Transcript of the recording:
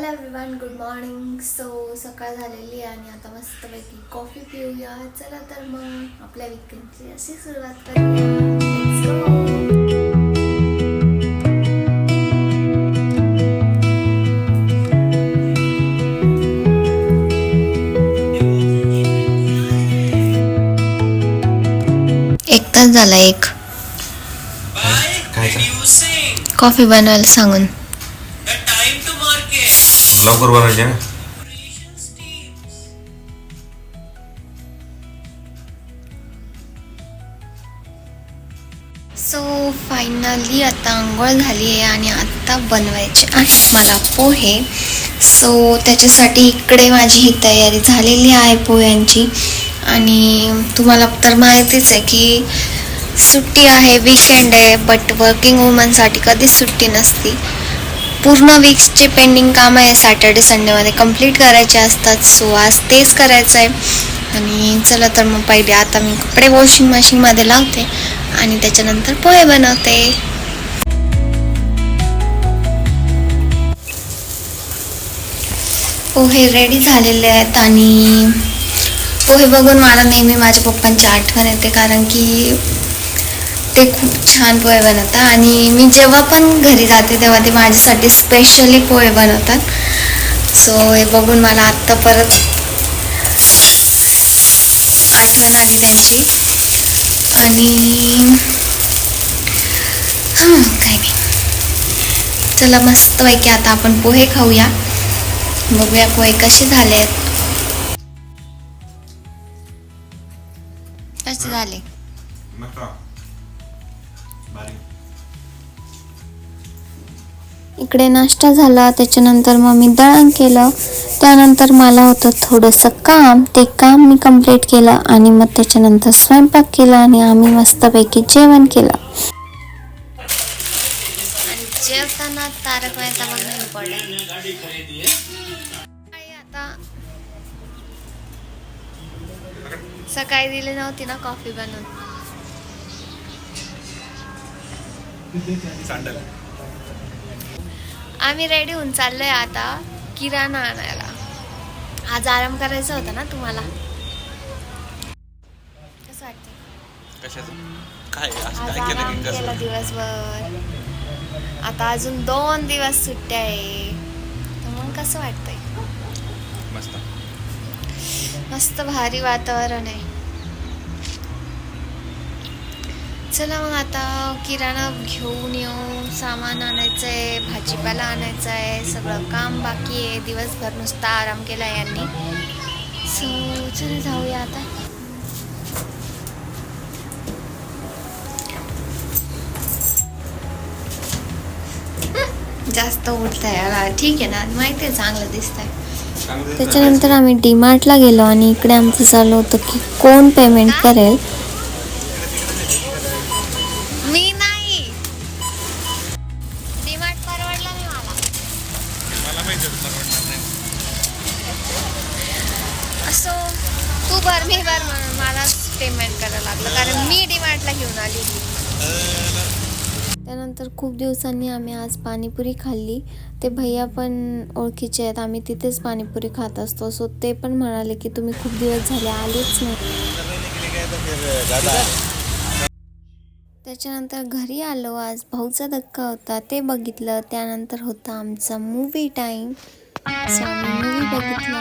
Hello everyone, good morning. सकाळ झालेली आहे आणि आता मस्तपैकी कॉफी पिऊया. चला तर मग आपल्या वीकेंडची अशी सुरुवात करूया. Let's go. एक तास झाला. कॉफी बनवायला सांगून लवकर बनवायचे ना. फायनली आता आंघोळ झाली आहे आणि आता बनवायचे आहेत मला पोहे. त्याच्यासाठी इकडे माझी ही तयारी झालेली आहे पोह्यांची. आणि तुम्हाला तर माहितीच आहे की सुट्टी आहे, वीकेंड आहे, बट वर्किंग वुमनसाठी कधीच सुट्टी नसती. पूर्ण वीक्सचे पेंडिंग काम आहे सॅटर्डे संडेमध्ये कंप्लीट करायचे असतात. आज तेच करायचं आहे. आणि चला तर मग पहिले आता मी कपडे वॉशिंग मशीनमध्ये लावते आणि त्याच्यानंतर पोहे बनवते. पोहे रेडी झालेले आहेत आणि पोहे बघून मला नेहमी माझ्या पप्पांची आठवण येते, कारण की ते खूप छान पोहे बनवतात. आणि मी जेव्हा पण घरी जाते तेव्हा ते माझ्यासाठी स्पेशली पोहे बनवतात. हे बघून मला आत्ता परत आठवण आली त्यांची. आणि काय नाही, चला मस्तपैकी आता आपण पोहे खाऊया. बघूया पोहे कसे झालेत. कसे झाले. इकडे नाश्ता झाला, त्याच्यानंतर मग मी दळण केलं. त्यानंतर मला होतं थोडंसं काम, ते काम मी कंप्लीट केलं आणि मग त्याच्यानंतर स्वयंपाक केला आणि आम्ही मस्तपैकी जेवण केलं. जेवताना तारक मेहता बघणं इम्पॉर्टंट. आता सकाळी दिली नव्हती ना कॉफी बनवून. आम्ही रेडी होऊन चाललोय आता किराणा आणायला. आज आराम करायचा होता ना तुम्हाला. कसं वाटतं. आज आराम केला दिवसभर. आता अजून 2 दिवस सुट्ट्या आहे, तर मग कसं वाटतंय. मस्त भारी वातावरण आहे. चला मग आता किराणा घेऊन येऊ. सामान आणायचं आहे, भाजीपाला आणायचा आहे, सगळं काम बाकी आहे. दिवसभर नुसता आराम केला यांनी. चला जाऊया आता. जास्त उठतंय याला. ठीक आहे ना, माहिती आहे चांगलं दिसतंय. त्याच्यानंतर आम्ही डीमार्टला गेलो आणि इकडे आमचं चालू होतं की कोण पेमेंट करेल. मी नाही. डीमार्ट परवडला नाही मला. असो, तू भर मी भर म्हणून मला पेमेंट करायला लागलं, कारण मी डीमार्टला घेऊन आली. त्यानंतर खूप दिवसांनी आम्ही आज पाणीपुरी खाल्ली. ते भैया पण ओळखीचे आहेत, आम्ही तिथेच पाणीपुरी खात असतो. ते पण म्हणाले की तुम्ही खूप दिवस झाले आलेच नाही. त्याच्यानंतर घरी आलो. आज भाऊचा धक्का होता, ते बघितलं. त्यानंतर होता आमचा मूवी टाईम. आम्ही मूवी बघितला.